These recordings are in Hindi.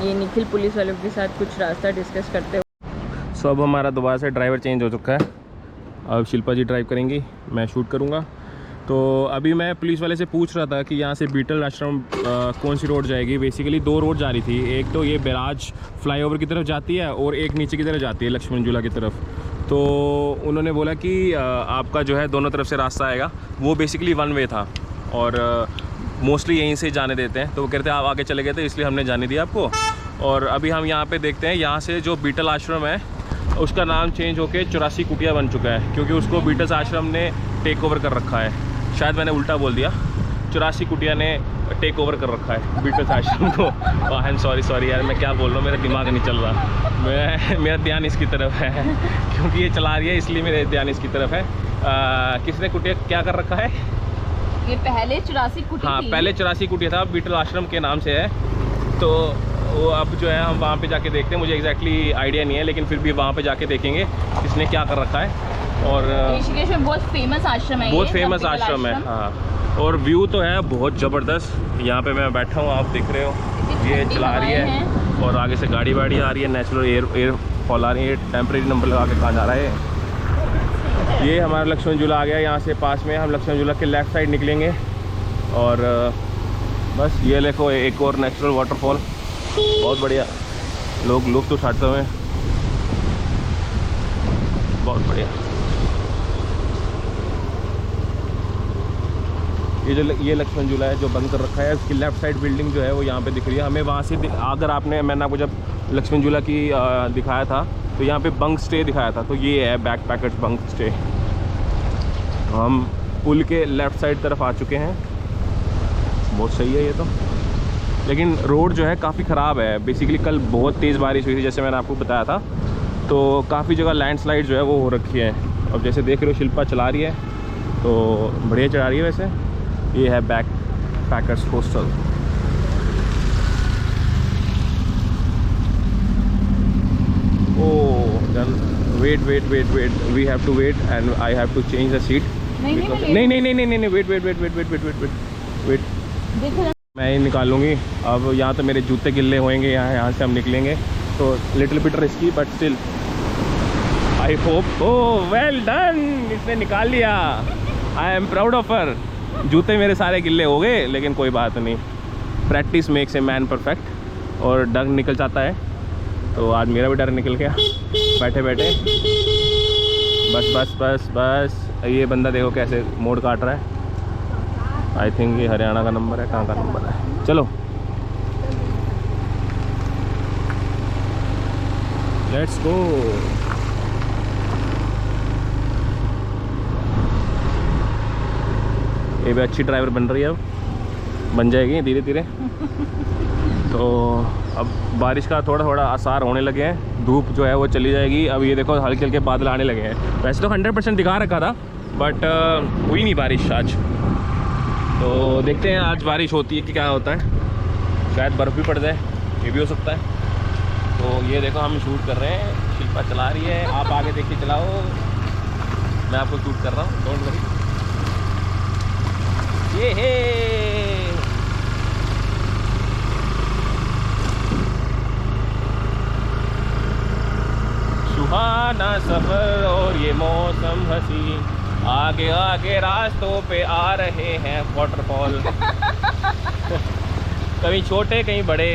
ये निखिल पुलिस वालों के साथ कुछ रास्ता डिस्कस करते हुए। सो अब हमारा दोबारा से ड्राइवर चेंज हो चुका है। अब शिल्पा जी ड्राइव करेंगी, मैं शूट करूँगा। तो अभी मैं पुलिस वाले से पूछ रहा था कि यहाँ से बीटल आश्रम कौन सी रोड जाएगी। बेसिकली 2 रोड जा रही थी, एक तो ये बैराज फ्लाईओवर की तरफ जाती है और एक नीचे की तरफ जाती है लक्ष्मण झूला की तरफ। तो उन्होंने बोला कि आपका जो है दोनों तरफ से रास्ता आएगा। वो बेसिकली 1 वे था और मोस्टली यहीं से जाने देते हैं। तो वो कहते हैं आप आगे चले गए थे इसलिए हमने जाने दिया आपको। और अभी हम यहाँ पे देखते हैं, यहाँ से जो बीटल आश्रम है उसका नाम चेंज होके 84 कुटिया बन चुका है, क्योंकि उसको बीटल आश्रम ने टेक ओवर कर रखा है। शायद मैंने उल्टा बोल दिया, 84 कुटिया ने टेक ओवर कर रखा है बीटल आश्रम को। आई एम सॉरी यार, मैं क्या बोल रहा हूँ, मेरा दिमाग नहीं चल रहा। मेरा ध्यान इसकी तरफ है क्योंकि ये चला रही है, इसलिए मेरा ध्यान इसकी तरफ है। किसने कुटिया क्या कर रखा है? ये पहले 84 कुटिया। हाँ, पहले 84 कुटिया था, बीटल आश्रम के नाम से है। तो वो अब जो है हम वहाँ पे जाके देखते हैं। मुझे एग्जैक्टली आइडिया नहीं है, लेकिन फिर भी वहाँ पे जाके देखेंगे किसने क्या कर रखा है। और ऋषिकेश में बहुत फेमस आश्रम है, बहुत फेमस आश्रम है। हाँ, और व्यू तो है बहुत ज़बरदस्त। यहाँ पे मैं बैठा हूँ, आप दिख रहे हो, ये चला रही है और आगे से गाड़ी वाड़ी आ रही है, नेचुरल एयर फॉल आ रही है। टेम्परेरी नंबर लगा के कहाँ जा रहा है। ये हमारा लक्ष्मण झूला आ गया, यहाँ से पास में। हम लक्ष्मण झूला के लेफ़्ट साइड निकलेंगे और बस ये देखो एक और नेचुरल वाटरफॉल, बहुत बढ़िया। लोग लुत्फ़ उठाते हुए, बहुत बढ़िया। ये लक्ष्मण झूला है जो बंद कर रखा है। उसकी लेफ़्ट साइड बिल्डिंग जो है वो यहाँ पे दिख रही है हमें। वहाँ से अगर मैंने आपको जब लक्ष्मण झूला की दिखाया था तो यहाँ पे बंक स्टे दिखाया था, तो ये है बैक पैकर्स बंक स्टे। हम पुल के लेफ़्ट साइड तरफ आ चुके हैं। बहुत सही है ये तो, लेकिन रोड जो है काफ़ी ख़राब है। बेसिकली कल बहुत तेज़ बारिश हुई थी, जैसे मैंने आपको बताया था, तो काफ़ी जगह लैंडस्लाइड जो है वो हो रखी है। अब जैसे देख रहे हो शिल्पा चला रही है, तो बढ़िया चला रही है। वैसे ये है backpackers hostel. Oh wait, we have to wait and I have to change the seat. नहीं, वेट, मैं ही निकालूंगी। अब यहाँ तो मेरे जूते गिल्ले होंगे, यहाँ से हम निकलेंगे, तो little bit risky but still I hope. Oh well done, इसने निकाल लिया। I am proud of her. जूते मेरे सारे गिल्ले हो गए, लेकिन कोई बात नहीं, practice makes a man perfect. और डर निकल जाता है, तो आज मेरा भी डर निकल गया बैठे बैठे। बस ये बंदा देखो कैसे मोड़ काट रहा है। आई थिंक ये हरियाणा का नंबर है, कहाँ का नंबर है। चलो लेट्स गो। ये भी अच्छी ड्राइवर बन रही है, अब बन जाएगी धीरे धीरे। तो अब बारिश का थोड़ा थोड़ा आसार होने लगे हैं, धूप जो है वो चली जाएगी। अब ये देखो हल्के हल्के बादल आने लगे हैं। वैसे तो 100% दिखा रखा था, बट हुई नहीं बारिश आज। तो देखते हैं आज बारिश होती है कि क्या होता है। शायद बर्फ़ भी पड़ जाए, ये भी हो सकता है। तो ये देखो हम शूट कर रहे हैं, शिल्पा चला रही है, आप आगे देख के चलाओ, मैं आपको शूट कर रहा हूँ, डोंट वरी। ये है सुहाना सफर और ये मौसम हसी, आगे आगे रास्तों पे आ रहे हैं वाटरफॉल। कहीं छोटे कहीं बड़े,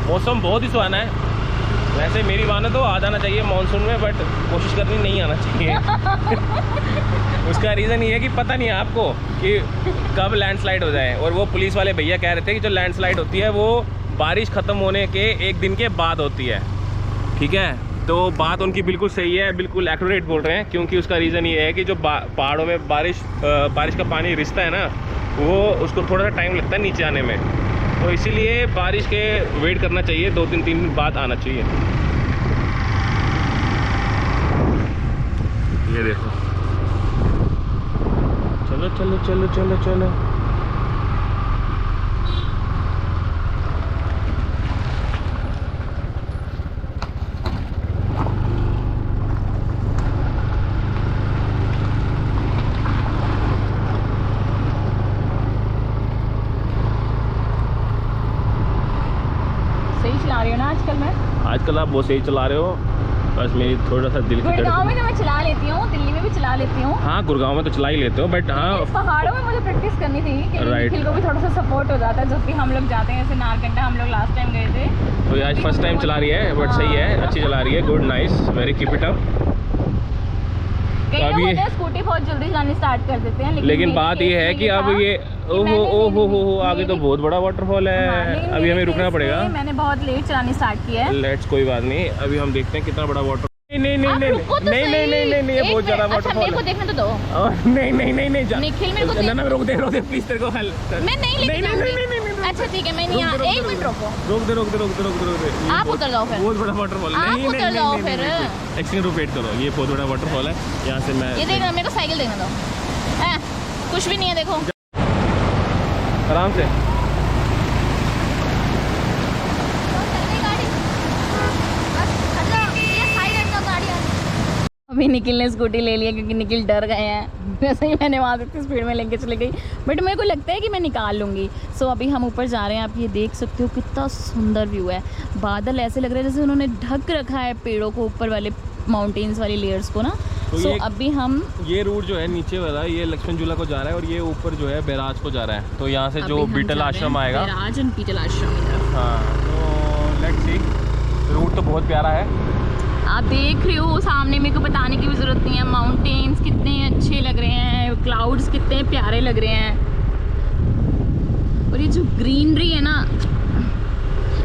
मौसम बहुत ही सुहाना है। वैसे मेरी माने तो आ जाना चाहिए मानसून में, बट कोशिश करनी नहीं आना चाहिए। उसका रीज़न ये है कि पता नहीं है आपको कि कब लैंडस्लाइड हो जाए। और वो पुलिस वाले भैया कह रहे थे कि जो लैंडस्लाइड होती है वो बारिश ख़त्म होने के 1 दिन के बाद होती है, ठीक है। तो बात उनकी बिल्कुल सही है, बिल्कुल एक्यूरेट बोल रहे हैं, क्योंकि उसका रीज़न ये है कि जो पहाड़ों में बारिश का पानी रिसता है ना, वो उसको थोड़ा सा टाइम लगता है नीचे आने में। तो इसीलिए बारिश के वेट करना चाहिए, 2-3 दिन बाद आना चाहिए। ये देखो, चलो चलो चलो चलो चलो। आजकल मैं। आजकल आप बहुत सही चला रहे हो, बस मेरी थोड़ा सा दिल की गुड़गांव में तो मैं चला लेती हूँ, दिल्ली में भी चला लेती हूँ। हाँ गुड़गांव में तो चला ही लेते हो, बट हाँ पहाड़ों में मुझे प्रैक्टिस करनी थी कि निखिल को भी थोड़ा सा सपोर्ट हो जाता है जब भी हम लोग जाते हैं। जैसे नारकंडा हम लोग लास्ट टाइम गए थे, तो ये आज फर्स्ट टाइम चला रही है, बट सही है, अच्छी चला रही है, good, nice, very keep it up. कई लोग होते हैं स्कूटी बहुत जल्दी चलानी स्टार्ट कर देते हैं, लेकिन बात ये है कि अब ये ओहो आगे तो बहुत बड़ा वाटरफॉल है, अभी हमें रुकना पड़ेगा। मैंने बहुत लेट चलानी स्टार्ट किया है। लेट्स, कोई बात नहीं, अभी हम देखते हैं कितना बड़ा वाटर। नहीं ये बहुत ज्यादा वाटरफॉल है। मेरे को देखने तो दो। नहीं निखिल मेरे को ना रोक दे प्लीज, तेरे को हेल्प। मैं नहीं। अच्छा ठीक है, मैं नहीं, एक मिनट रोको। रोक दे। आप उतर जाओ फिर। बहुत बड़ा वाटरफॉल है। आप उतर जाओ फिर। एक सेकंड वेट करो, ये बहुत बड़ा वाटरफॉल है, यहाँ से मैं ये देखना, मेरे को साइकिल देखने दो। कुछ भी नहीं है, देखो आराम से। अभी निखिल ने स्कूटी ले लिया क्योंकि निखिल डर गए हैं। वैसे ही मैंने वहाँ से स्पीड में लेके चली गई, बट मेरे को लगता है कि मैं निकाल लूँगी। सो अभी हम ऊपर जा रहे हैं, आप ये देख सकते हो कितना सुंदर व्यू है। बादल ऐसे लग रहे हैं जैसे उन्होंने ढक रखा है पेड़ों को, ऊपर वाले माउंटेन्स वाली लेयर्स को ना। तो अभी हम ये रूट जो है नीचे वाला, ये लक्ष्मण झूला को जा रहा है, और ये ऊपर जो है बैराज को जा रहा है। तो यहाँ से जो बीटल आश्रम आएगा, बैराज एंड बीटल आश्रम। हाँ, तो लेट्स सी, रूट तो बहुत प्यारा है। आप देख रहे हो सामने, मेरे को बताने की भी ज़रूरत नहीं है, माउंटेन्स कितने अच्छे लग रहे हैं, क्लाउड्स कितने प्यारे लग रहे हैं, और ये जो ग्रीनरी है ना,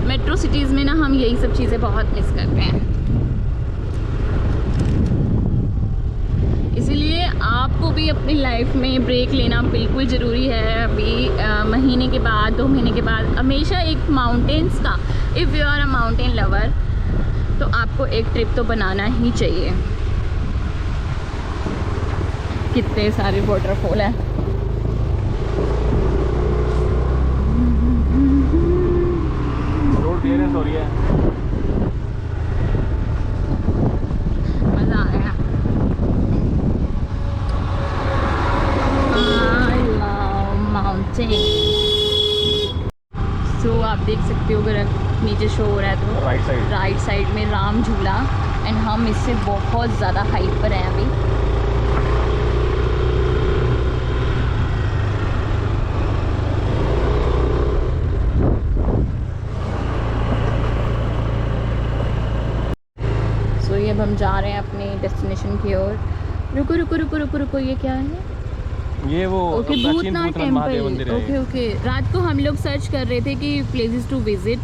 मेट्रो सिटीज़ में ना हम यही सब चीज़ें बहुत मिस करते हैं। इसीलिए आपको भी अपनी लाइफ में ब्रेक लेना बिल्कुल ज़रूरी है। अभी महीने के बाद, 2 महीने के बाद हमेशा एक माउंटेन्स का, if you are a mountain lover, तो आपको एक ट्रिप तो बनाना ही चाहिए। कितने सारे वाटरफॉल हैं। रोड क्लियरेंस हो रही है, मज़ा आ गया। I love mountain। So आप देख सकते हो, अगर नीचे शो हो रहा है तो राइट साइड में राम झूला, एंड हम इससे बहुत ज़्यादा हाइट पर हैं अभी। सो ये अब हम जा रहे हैं अपने डेस्टिनेशन की ओर। रुको, ये क्या है? ये वो भूतनाथ टेम्पल। ओके, रात को हम लोग सर्च कर रहे थे कि प्लेसेस टू विजिट,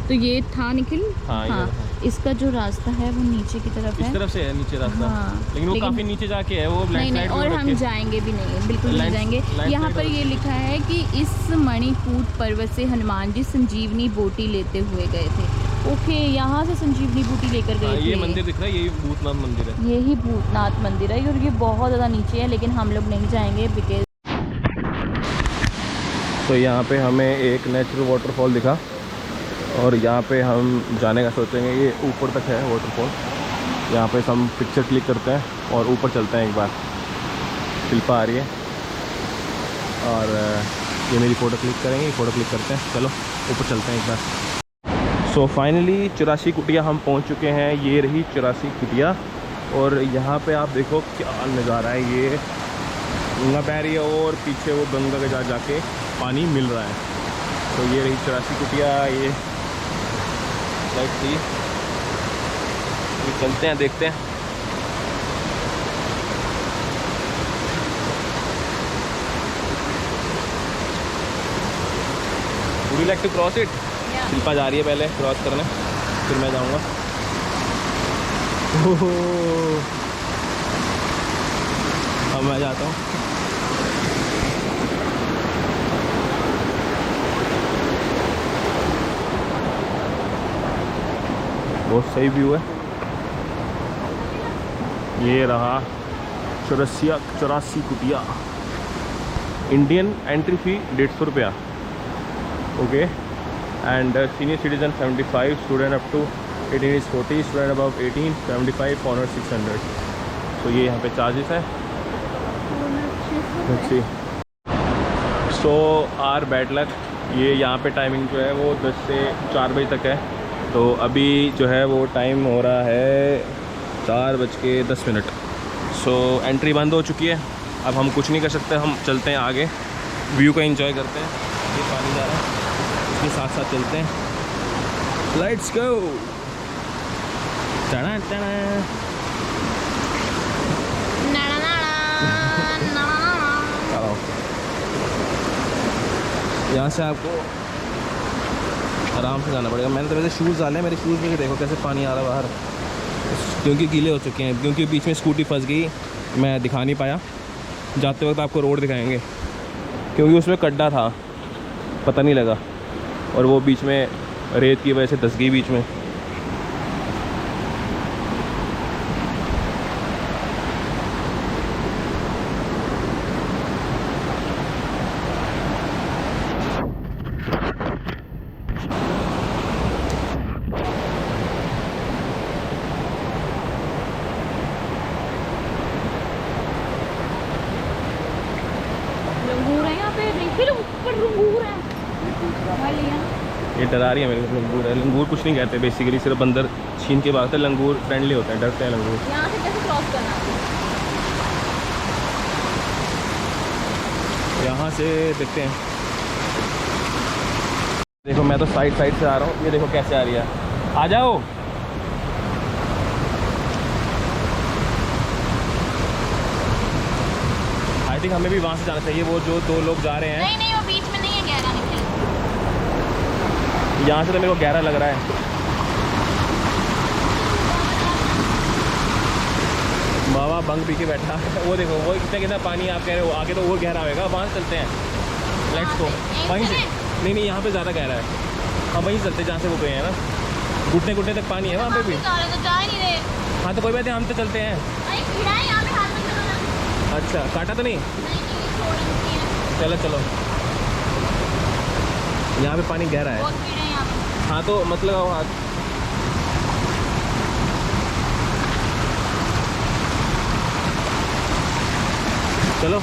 तो ये था निखिल। हाँ, इसका जो रास्ता है वो नीचे की तरफ है, इस तरफ से है नीचे रास्ता। हाँ, लेकिन वो काफी नीचे जाके है, वो नहीं, और हम जाएंगे भी नहीं, बिल्कुल नहीं जाएंगे। यहाँ पर ये लिखा है कि इस मणिकूट पर्वत से हनुमान जी संजीवनी बूटी लेते हुए गए थे। ओके, यहाँ से संजीवनी बूटी लेकर गए थे। ये मंदिर दिख रहा है, यही भूतनाथ मंदिर है। यही भूतनाथ मंदिर है, और ये बहुत ज़्यादा नीचे है, लेकिन हम लोग नहीं जाएंगे बिकॉज। तो यहाँ पे हमें एक नेचुरल वाटरफॉल दिखा, और यहाँ पे हम जाने का सोचेंगे। ये ऊपर तक है वाटरफॉल, यहाँ पे हम पिक्चर क्लिक करते हैं और ऊपर चलते हैं एक बार। शिल्पा आ रही है और ये मेरी फ़ोटो क्लिक करेंगे, फ़ोटो क्लिक करते हैं, चलो ऊपर चलते हैं एक बार। सो फाइनली 84 कुटिया हम पहुँच चुके हैं। ये रही 84 कुटिया, और यहाँ पे आप देखो क्या नज़ारा है। ये गंगा बह रही है और पीछे वो गंगा के जाके पानी मिल रहा है। तो ये रही 84 कुटिया। ये लाइट थी, चलते हैं, देखते हैं। Would you like to cross it? Shilpa जा रही है पहले क्रॉस करने, फिर मैं जाऊंगा। अब मैं जाता हूँ। बहुत सही व्यू है। ये रहा 84 कुटिया। इंडियन एंट्री फी 150 रुपया, okay, and senior citizen 75, student up to 18 is 40, student above 18 75, foreigner 600। तो ये यहाँ पे चार्जेस है। सो आर बैड लक, ये यहाँ पे टाइमिंग जो है वो 10 से 4 बजे तक है। तो अभी जो है वो टाइम हो रहा है 4:10। सो एंट्री बंद हो चुकी है। अब हम कुछ नहीं कर सकते, हम चलते हैं आगे, व्यू को एंजॉय करते हैं। ये पानी जा रहा है, इसके साथ साथ चलते हैं। Let's go. टना टना। यहाँ से आपको आराम से जाना पड़ेगा। मैंने तो वैसे शूज़ डाले हैं, मेरे शूज़ में देखो कैसे पानी आ रहा है बाहर, क्योंकि गीले हो चुके हैं। क्योंकि बीच में स्कूटी फंस गई, मैं दिखा नहीं पाया। जाते वक्त आपको रोड दिखाएंगे, क्योंकि उसमें गड्ढा था, पता नहीं लगा, और वो बीच में रेत की वजह से धंस गई बीच में। लंगूर है यहाँ पे, देखिए ऊपर लंगूर है। ये डरा रही है मेरे को। लंगूर है, लंगूर कुछ नहीं कहते बेसिकली, सिर्फ अंदर छीन के भागते हैं। लंगूर फ्रेंडली होते हैं, डरते हैं लंगूर। यहाँ से कैसे क्रॉस करना है? यहाँ से देखते हैं। देखो मैं तो साइड से आ रहा हूँ, ये देखो कैसे आ रही है। आ जाओ। आई थिंक हमें भी वहाँ से जाना चाहिए। वो जो 2 लोग जा रहे हैं, नहीं नहीं, वो बीच में नहीं है, गहरा निकल। यहाँ से तो मेरे को गहरा लग रहा है। बाबा बंग पी के बैठा। वो देखो वो कितना पानी आप कह रहे हो, आगे तो वो गहरा होगा। वहाँ से चलते हैं, लेट्स गो। वहीं से नहीं, यहाँ पे ज़्यादा गहरा है। हाँ वहीं चलते जहाँ से वो गए हैं ना, घुटने घुटने तक पानी है वहाँ पे भी। तो जा ही नहीं रहे। हाँ तो कोई बात नहीं, हम तो चलते हैं। अरे कीड़ा है यहाँ पे, हाथ में चलो ना। अच्छा काटा तो नहीं? नहीं, छोड़ रखी है। चलो चलो, यहाँ पे पानी गहरा है। बहुत कीड़े हैं यहाँ पे। हाँ तो मतलब हाथ। चलो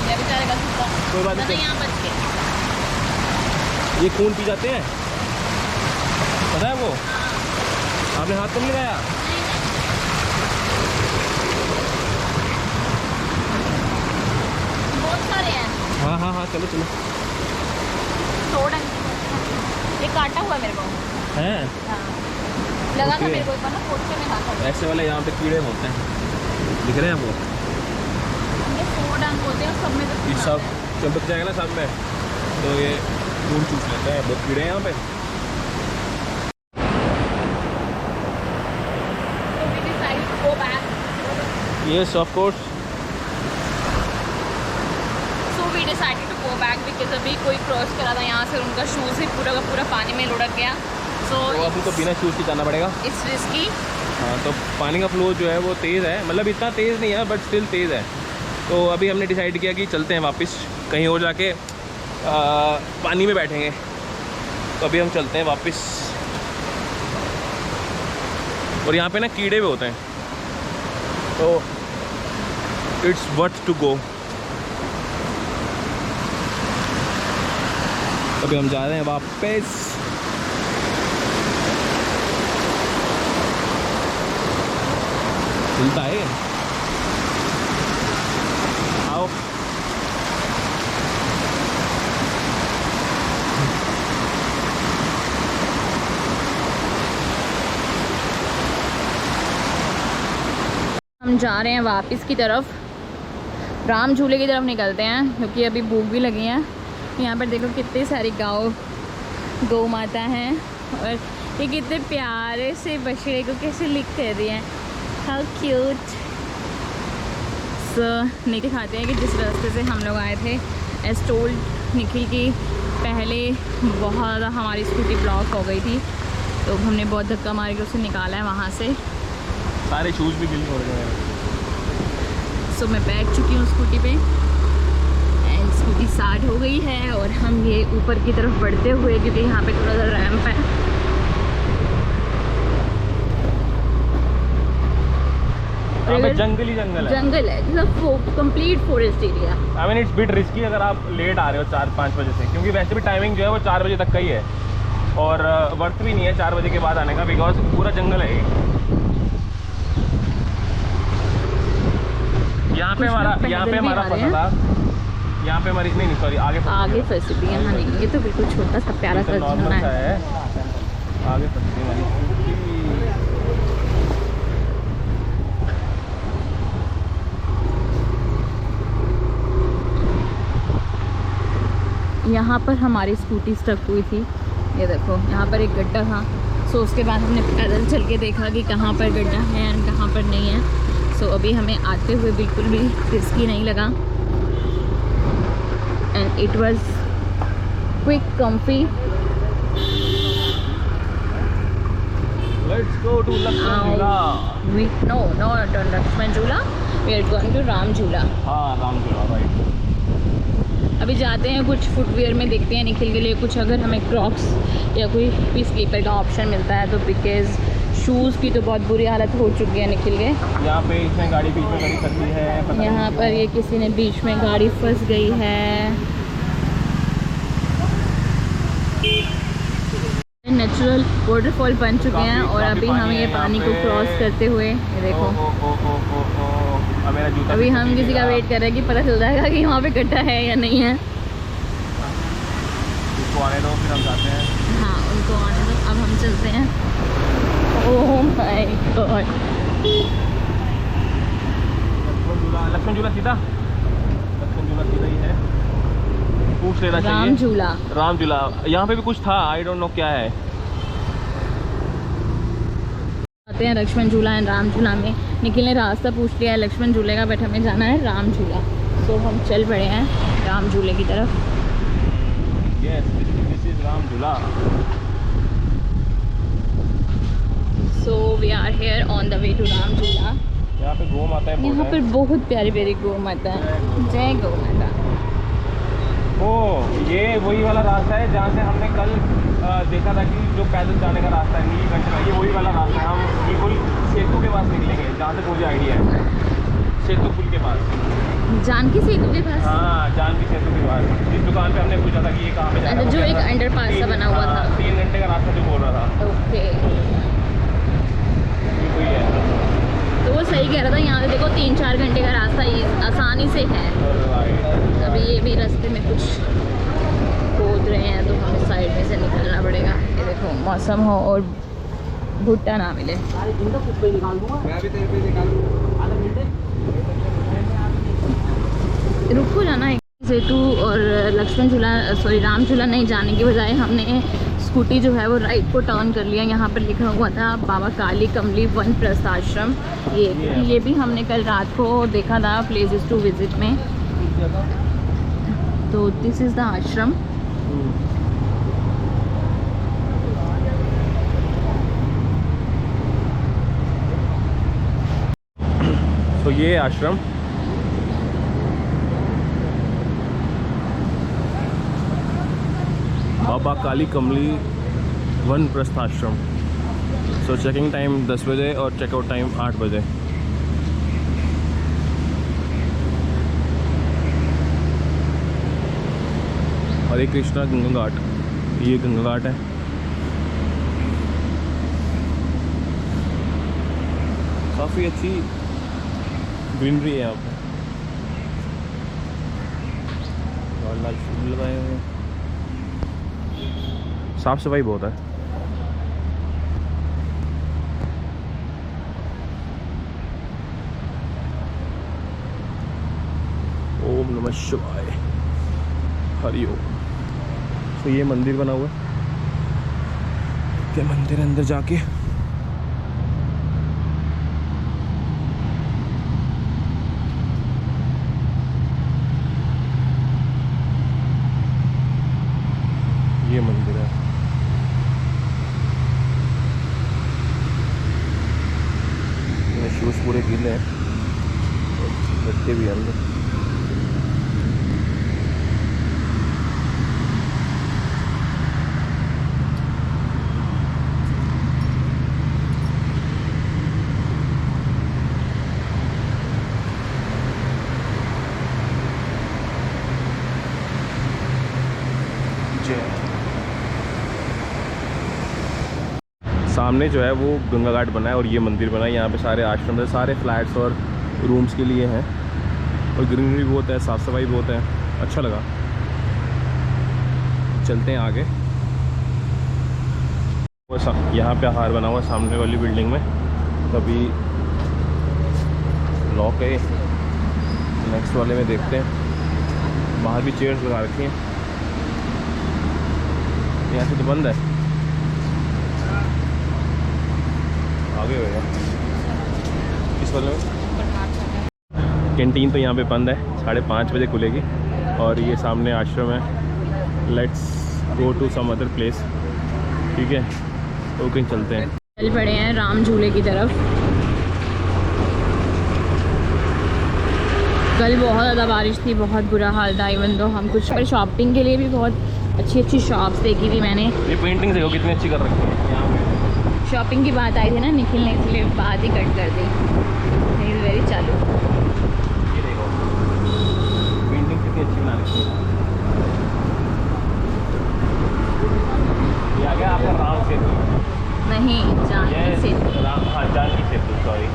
ये बेचारे का कुत्ता। कोई बात नहीं। यहाँ बच के। ये खून पी जाते हैं, पता है वो? आपने हाथ तो नहीं लगाया? बहुत सारे हैं। हाँ हाँ हाँ, चलो चलो। छोड़, ये काटा हुआ है मेरे को। हैं लगा था Okay. मेरे को एक बार ना, पोछे में खाता था। ऐसे वाले यहाँ पे कीड़े होते हैं, दिख रहे हैं वो? ये 4 डंक होते हैं, सब में तो ये सब चमक जाएगा ना सब में, तो ये खून चूस लेते हैं। बहुत कीड़े हैं यहाँ पे। So we decided to go back. Yes of course. So we decided to go back because अभी कोई क्रॉस करा था यहाँ से, उनका शूज़ ही पूरा का पूरा पानी में लुढ़क गया। So तो अभी तो बिना शूज़ के जाना पड़ेगा। It's risky. हाँ तो पानी का फ्लो जो है वो तेज़ है, मतलब इतना तेज़ नहीं है बट स्टिल तेज़ है। तो अभी हमने डिसाइड किया कि चलते हैं वापस, कहीं और जाके पानी में बैठेंगे। तो अभी हम चलते हैं वापस। और यहाँ पे ना कीड़े भी होते हैं, तो इट्स वर्थ टू गो। अभी हम जा रहे हैं वापस। हिलता है, आओ। हम जा रहे हैं वापस की तरफ, राम झूले की तरफ निकलते हैं, क्योंकि अभी भूख भी लगी है। यहाँ पर देखो कितनी सारी गौ माता हैं, और ये कितने प्यारे से बछड़े को कैसे लिख कर दिए हैं। How cute. सो नहीं दिखाते हैं कि जिस रास्ते से हम लोग आए थे, एज टोल्ड निखिल की पहले बहुत ज़्यादा हमारी स्कूटी ब्लॉक हो गई थी, तो हमने बहुत धक्का मार के उसे निकाला है वहाँ से। सारे शूज़ भी गिल हो रहे हैं। सो मैं बैठ चुकी हूँ स्कूटी पे, एंड स्कूटी स्टार्ट हो गई है, और हम ये ऊपर की तरफ बढ़ते हुए, क्योंकि यहाँ पे थोड़ा सा रैंप है। यहाँ पे जंगल ही जंगल है। जंगल है, complete forest area. I mean it's bit risky अगर आप लेट आ रहे हो 4-5 बजे से, क्योंकि वैसे भी टाइमिंग जो है वो 4 बजे तक का ही है। और वर्थ भी नहीं है 4 बजे के बाद आने का, बिकॉज पूरा जंगल है ये। यहाँ पे हमारा फंसा था, यहाँ पे हमारी नहीं सॉरी आगे फंसी थी। यहाँ नहीं, ये तो बिल्कुल छोटा सा प्यारा सा नॉर्मल झरना सा है। है, आगे फंसी थी हमारी। यहाँ पर हमारी स्कूटी स्टक हुई थी, ये देखो यहाँ पर एक गड्ढा था। सो उसके बाद हमने पैदल चल के देखा कि कहाँ पर गड्ढा है और कहाँ पर नहीं है। सो अभी हमें आते हुए बिल्कुल भी रिस्की नहीं लगा and it was quick comfy. Let's go to Lakshman Jhula. No Lakshman Jhula, we are going to Ram Jhula. हाँ राम झूला राइट। अभी जाते हैं कुछ फुटवेयर में, देखते हैं निखिल के लिए कुछ अगर हमें क्रॉक्स या कोई भी स्लीपर का ऑप्शन मिलता है तो, बिकॉज शूज़ की तो बहुत बुरी हालत हो चुकी है निखिल के। यहाँ पे इसमें गाड़ी बीच में खड़ी सकती है, यहाँ पर ये किसी ने बीच में गाड़ी फंस गई है। नेचुरल वाटरफॉल बन चुके हैं और अभी हम ये पानी को क्रॉस करते हुए, ये देखो अभी हम किसी का वेट कर रहे हैं कि पता चल जाएगा कि वहाँ पे गड्ढा है या नहीं है। उसको आने दो फिर हम जाते हैं। हाँ उनको आने दो, अब हम चलते हैं। ओह माय गॉड, लक्ष्मण झूला सीधा, लक्ष्मण झूला सीधा ही है, पूछ लेना चाहिए। राम झूला, राम झूला यहाँ पे भी कुछ था, आई डोंट नो क्या है। आते हैं लक्ष्मण झूला एंड राम झूला में। निखिल ने रास्ता पूछ लिया है लक्ष्मण झूले का, बट हमें जाना है राम झूला। तो हम चल पड़े हैं राम झूले की तरफ। Yes this is Ram Jhula. So we are here on the way to Ram Jhula. यहाँ पे गौ माता है, यहाँ पर बहुत प्यारी प्यारी गौ माता है। जय गौ माता। ओ ये वही वाला रास्ता है जहाँ से हमने कल देखा था कि जो पैदल जाने का रास्ता है नीलकंठ का, ये वही वाला रास्ता है। हम बिल्कुल सेतु के पास निकलेंगे, जहाँ तक मुझे आइडिया है, सेतु पुल के पास, जानकी सेतु के पास। हाँ जानकी सेतु के पास, जिस दुकान पे हमने पूछा था कि ये कहाँ पे जाना है, जो एक अंडरपास सा बना हुआ था, 3 घंटे का रास्ता जो बोल रहा था। ओके वही है। तो वो सही कह रहा था, यहाँ से देखो 3-4 घंटे का रास्ता आसानी से है। अभी ये भी रास्ते में कुछ खोद रहे हैं तो हमें साइड में से निकलना पड़ेगा। ये देखो मौसम हो और भुट्टा ना मिले। रुको जाना है सेतु और लक्ष्मण झूला, सॉरी राम झूला नहीं जाने की बजाय हमने स्कूटी जो है वो राइट को टर्न कर लिया। यहाँ पर लिखा हुआ था बाबा काली कमली वानप्रस्थ आश्रम। ये भी हमने कल रात को देखा था प्लेसेस टू विजिट में। तो दिस इज़ द आश्रम। तो ये आश्रम बाबा काली कमली वानप्रस्थ आश्रम। सो चेकिंग टाइम 10 बजे और चेकआउट टाइम 8 बजे। हरे कृष्णा गंगा घाट, ये गंगा घाट है। काफ़ी अच्छी ग्रीनरी है यहाँ पे, लाल फूल लगाए हुए हैं, साफ सफाई बहुत है। ओम नमः शिवाय, हरि ओम। तो ये मंदिर बना हुआ है, क्या मंदिर अंदर जाके ये मंदिर है। शूज पूरे गीले हैं, मिट्टी भी है अंदर। सामने जो है वो गंगा घाट बना है और ये मंदिर बना है। यहाँ पे सारे आश्रम है, सारे फ्लैट्स और रूम्स के लिए हैं और ग्रीनरी बहुत है, साफ़ सफाई बहुत है, अच्छा लगा। चलते हैं आगे। यहाँ पे आहार बना हुआ सामने वाली बिल्डिंग में, कभी लॉक है। नेक्स्ट वाले में देखते हैं, बाहर भी चेयर्स लगा रखी हैं। यहाँ से तो बंद है, आगे होगा इस वाले में। कैंटीन तो यहाँ पे बंद है, 5:30 बजे खुलेगी। और ये सामने आश्रम है। Let's go to some other place, ठीक है? तो कहीं चलते हैं। चल पड़े हैं राम झूले की तरफ। कल बहुत ज़्यादा बारिश थी, बहुत बुरा हाल था। इवन तो हम कुछ पर शॉपिंग के लिए भी बहुत अच्छी अच्छी शॉप्स देखी थी मैंने। ये पेंटिंग देखो कितनी अच्छी कर रखी है। यहाँ पे शॉपिंग की बात आई थी ना निखिल ने, इसलिए बात ही कट कर दी। इज़ वेरी चालू। ये देखो पेंटिंग कितनी अच्छी बना रखी है। ये आ गया आपका राम सेतु। नहीं, जानकी सेतु। हाँ, जानकी सेतु, सॉरी।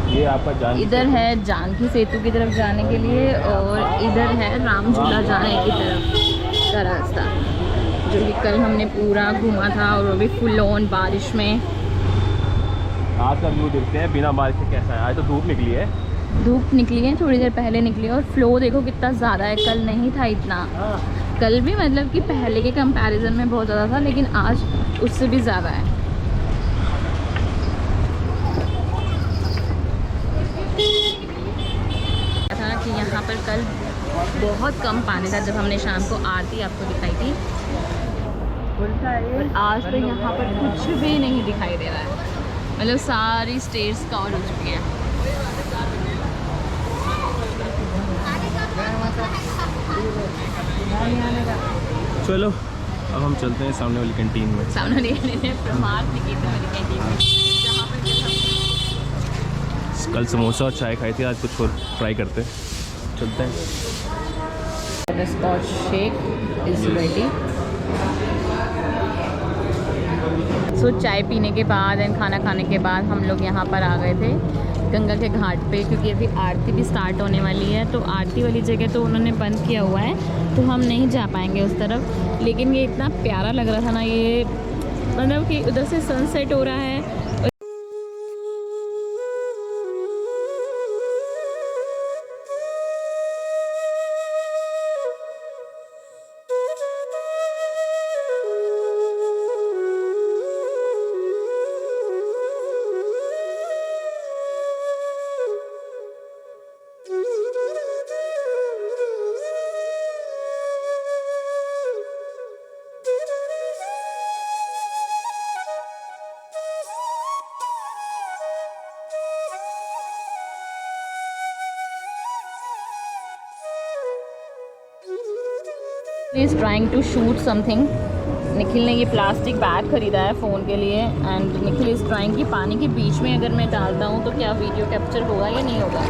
ये आपका जानकी इधर सेतु है जानकी सेतु की तरफ जाने के लिए और इधर है राम झूला जाने की तरफ का रास्ता, जो कि कल हमने पूरा घूमा था और वो भी फुल ऑन बारिश में। आज का व्यू देखते हैं बिना बारिश के कैसा है। आज तो धूप निकली है, धूप निकली है, थोड़ी देर पहले निकली है और फ्लो देखो कितना ज़्यादा है। कल नहीं था इतना। कल भी मतलब कि पहले के कंपैरिजन में बहुत ज़्यादा था, लेकिन आज उससे भी ज़्यादा है। था कि यहाँ पर कल बहुत कम पानी था जब हमने शाम को आरती आपको दिखाई थी, और आज तो यहाँ पर कुछ भी नहीं दिखाई दे रहा है। मतलब सारी स्टेट्स कवर हो चुकी हैं। चलो अब हम चलते हैं सामने वाली कैंटीन में। सामने वाली प्रभात निकेतन वाली कैंटीन में, जहाँ पर कल समोसा और चाय खाई थी, आज कुछ और ट्राई करते हैं। चलते हैं। Butterscotch shake is ready. So चाय पीने के बाद एंड खाना खाने के बाद हम लोग यहाँ पर आ गए थे गंगा के घाट पे, क्योंकि अभी आरती भी स्टार्ट होने वाली है। तो आरती वाली जगह तो उन्होंने बंद किया हुआ है, तो हम नहीं जा पाएंगे उस तरफ। लेकिन ये इतना प्यारा लग रहा था ना, ये मतलब कि उधर से सनसेट हो रहा है। Is trying to shoot something. Nikhil ने ये प्लास्टिक बैग खरीदा है फ़ोन के लिए, एंड निखिल इज़ ट्राइंग कि पानी के बीच में अगर मैं डालता हूँ तो क्या वीडियो कैप्चर होगा या नहीं होगा।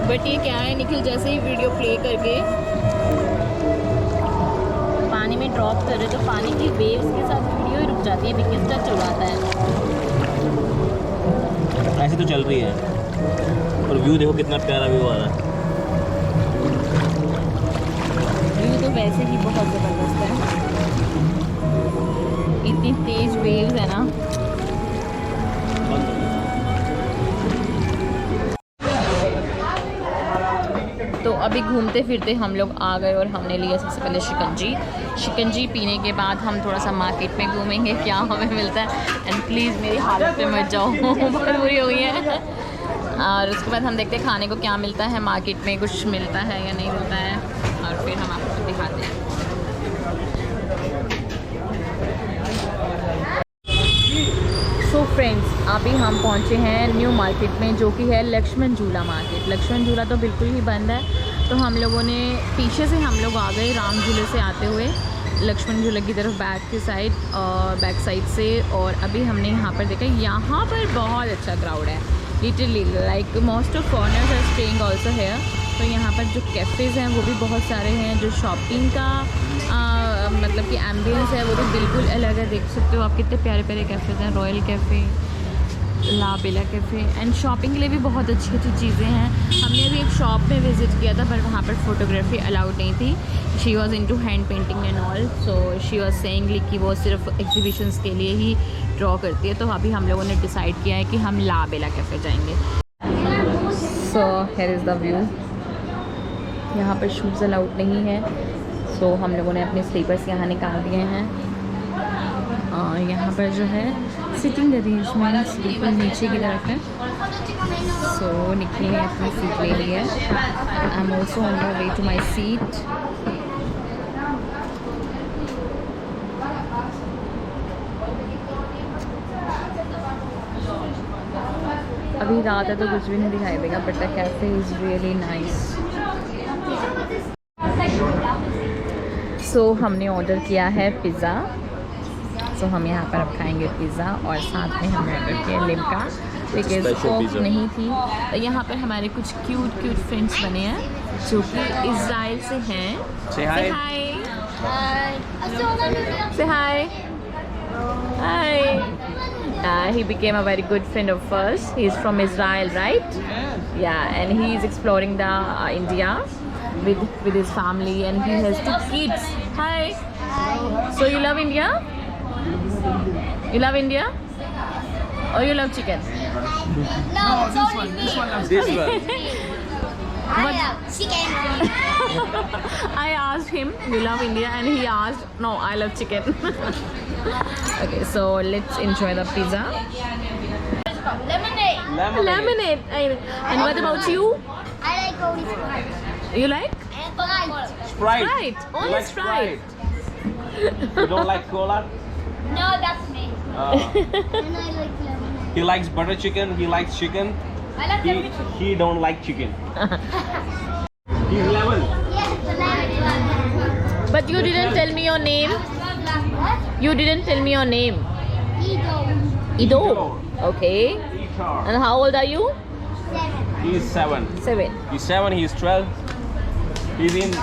बट ये क्या है, निखिल जैसे ही वीडियो प्ले करके पानी में ड्रॉप करे तो पानी की वेव्स के साथ वीडियो ही रुक जाती है, बिकॉज टच हो जाता है। ऐसे तो चल रही है और व्यू देखो कितना प्यारा व्यू आ रहा है। तो वैसे ही बहुत ज़बरदस्त है, इतनी तेज वेव्स है ना। तो अभी घूमते फिरते हम लोग आ गए और हमने लिया सबसे पहले शिकंजी पीने के बाद हम थोड़ा सा मार्केट में घूमेंगे, क्या हमें मिलता है। एंड प्लीज़ मेरी हालत पे मत जाओ, बहुत बुरी हो गई है। और उसके बाद हम देखते हैं खाने को क्या मिलता है मार्केट में, कुछ मिलता है या नहीं मिलता है, और फिर हम आपको दिखाते हैं। सो फ्रेंड्स, अभी हम पहुंचे हैं न्यू मार्केट में, जो कि है लक्ष्मण झूला मार्केट। लक्ष्मण झूला तो बिल्कुल ही बंद है, तो हम लोगों ने पीछे से हम लोग आ गए राम झूले से आते हुए लक्ष्मण झूला की तरफ बैक साइड से। और अभी हमने यहाँ पर देखा, यहाँ पर बहुत अच्छा क्राउड है, literally like most of foreigners are staying also here. तो यहाँ पर जो कैफ़ेज़ हैं वो भी बहुत सारे हैं, जो शॉपिंग का मतलब कि एम्बियंस है वो तो बिल्कुल अलग है। देख सकते हो आप कितने प्यारे प्यारे कैफ़ेज़ हैं, Royal Cafe, La Bella Cafe, and shopping के लिए भी बहुत अच्छी अच्छी चीज़ें हैं। हमने अभी एक शॉप में विज़िट किया था पर वहाँ पर फोटोग्राफी अलाउड नहीं थी। She was into hand painting and all, so she was saying कि वो सिर्फ एग्जीबिशंस के लिए ही ड्रॉ करती है। तो अभी हम लोगों ने डिसाइड किया है कि हम ला बेला कैफ़े जाएंगे। So here is the view. यहाँ पर शूज़ अलाउड नहीं है, सो हम लोगों ने अपने स्लीपर्स यहाँ निकाल दिए हैं। यहाँ पर जो है सिटिंग अरेंजमेंट्स बिल्कुल नीचे की तरफ है। सो निखिल ने अपनी सीट ले ली है। I am also on the way to my seat. अभी रात है तो कुछ भी नहीं दिखाई देगा, but the cafe is really nice. So हमने ऑर्डर किया है पिज़्ज़ा। सो हम यहाँ पर अब खाएंगे पिज़्ज़ा और साथ में हमने ऑर्डर किया लिम्का बिकॉज कोक नहीं थी। तो यहाँ पर हमारे कुछ क्यूट क्यूट फ्रेंड्स बने हैं जो कि इज़राइल से हैं। Say hi. Say hi. Hi. He became a very good friend of ours. He is from Israel, right? Yeah, and he is exploring the India with his family, and he has 2 kids. Hi. So you love India? You love India? Or you love chicken? No, this one. This one. I love chicken. I asked him, you love India? And he asked, no, I love chicken. Okay, so let's enjoy the pizza. Lemonade. Lemonade. And what about you? I like only Sprite. You like? And Sprite. Sprite. Sprite. You Only like Sprite. You don't like cola? No, that's me. And I like lemonade. He likes butter chicken. He likes chicken. I like everything. He don't like chicken. He's 11. Yes, the lemonade. But you didn't tell me your name. What? You didn't tell me your name. Edo. Ido. Okay. Ishar. And how old are you? 7. He's 7. 7. He's 7. He's 12. He's in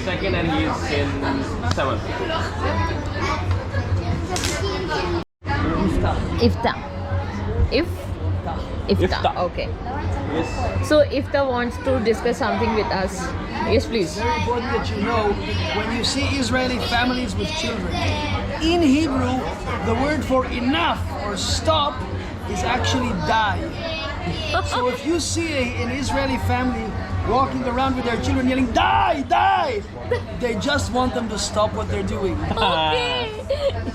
second and he's in 7th. Ifta. Ifta. Ifta. Okay. Yes. So Ifta wants to discuss something with us. Yes, please. Very important that you know when you see Israeli families with children. In Hebrew, the word for enough or stop is actually die. So if you see an Israeli family walking around with their children yelling die, die, they just want them to stop what they're doing.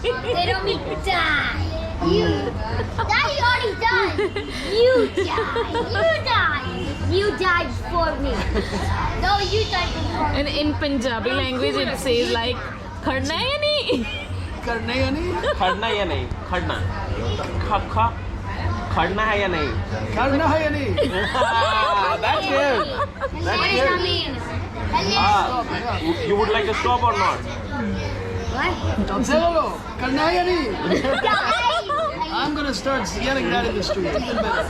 They don't mean die. You. Daddy already died. You died. You died. You died for me. No, you died before me. And in Punjabi language it says like खड़ना है या नहीं? करने या नहीं? खड़ना या नहीं? खड़ना. खा. खड़ना है या नहीं? करना है या नहीं? That's good. What does that mean? You would like to stop or not? What? Cancelo, करना है या नहीं? Die. I'm gonna start yelling that in the street. Even better.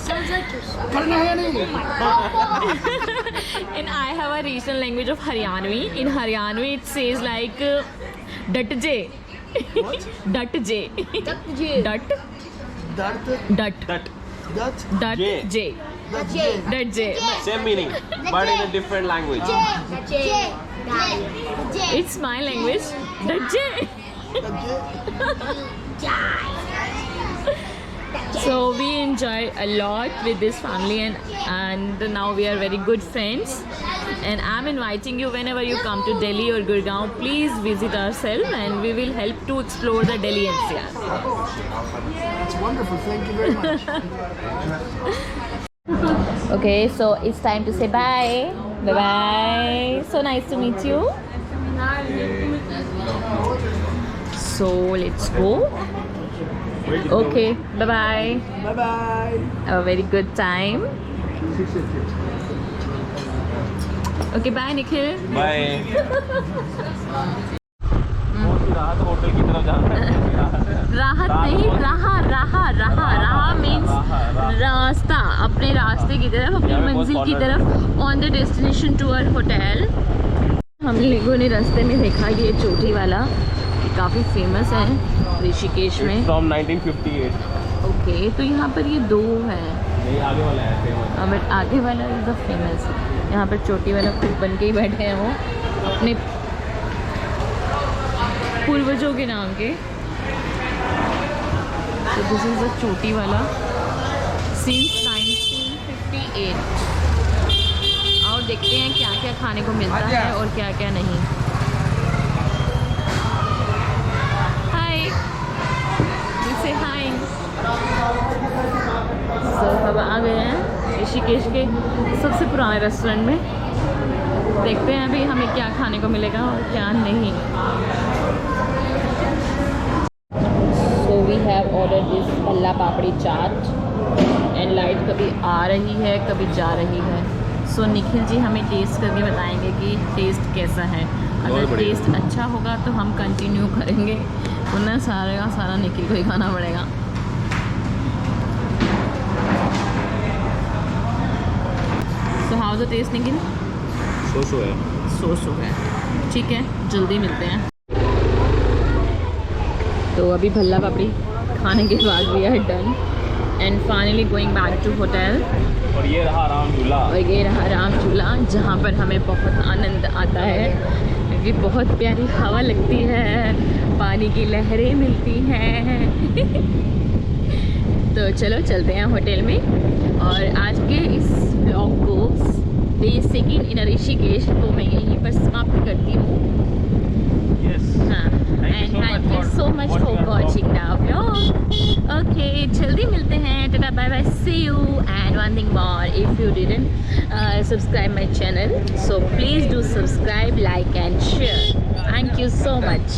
Sounds like you're so. करना है या नहीं? And I have a regional language of Haryanvi. In Haryanvi it says like dot J. What? Dot J. Dot Dart, dot That. dat, dot J. J. dat, J. Dot J. Same meaning, but in a different language. J. J. It's my language. Dot J. Die. So we enjoy a lot with this family, and now we are very good friends. And I'm inviting you whenever you come to Delhi or Gurgaon, please visit ourselves and we will help to explore the Delhi NCR. That's wonderful. Thank you very much. Okay, so it's time to say bye. Bye bye. So nice to meet you. So let's go. Okay, bye bye. Bye bye. Have a very good time. Okay, bye Nikhil. Bye. राहत होटल की तरफ जाना है. राहत नहीं, राह मीन्स रास्ता. अपने रास्ते की तरफ, अपनी मंजिल की तरफ, on the destination to our hotel. हम लोगों ने रास्ते में देखा ये चोटी वाला, ये काफ़ी फेमस है ऋषिकेश में। फ्रॉम 1958। ओके, तो यहाँ पर ये 2 है। नहीं, आगे वाला है फेमस। बट आगे वाला इज द फेमस। यहाँ पर चोटी वाला खुद बन के ही बैठे हैं वो अपने पूर्वजों के नाम के। तो दिस इज द चोटी वाला सिंस 1958। और देखते हैं क्या क्या खाने को मिलता है और क्या क्या नहीं। हाय, से हाय। सो हम आ गए हैं ऋषिकेश के सबसे पुराने रेस्टोरेंट में। देखते हैं अभी हमें क्या खाने को मिलेगा और क्या नहीं। So we have order this bhalla papdi chaat and light कभी आ रही है कभी जा रही है। सो निखिल जी हमें टेस्ट करके बताएंगे कि टेस्ट कैसा है। अगर टेस्ट अच्छा होगा तो हम कंटिन्यू करेंगे, वरना सारे का सारा निखिल को ही खाना पड़ेगा। So how the taste Nikhil? So है। सो है, ठीक है, जल्दी मिलते हैं। तो अभी भल्ला पापड़ी खाने के बाद we are done and finally going back to hotel. और ये रहा राम झूला। और ये रहा राम झूला, जहाँ पर हमें बहुत आनंद आता है क्योंकि बहुत प्यारी हवा लगती है, पानी की लहरें मिलती हैं। तो चलो चलते हैं होटल में और आज के इस ब्लॉग को डे 2 इन ऋषिकेश को मैं यहीं पर समाप्त करती हूँ। हाँ, and thank you so much for watching the vlog. Okay, जल्दी मिलते हैं, ta-ta bye bye, see you. And one thing more, if you didn't subscribe my channel, so please do subscribe, like and share. Thank you so much.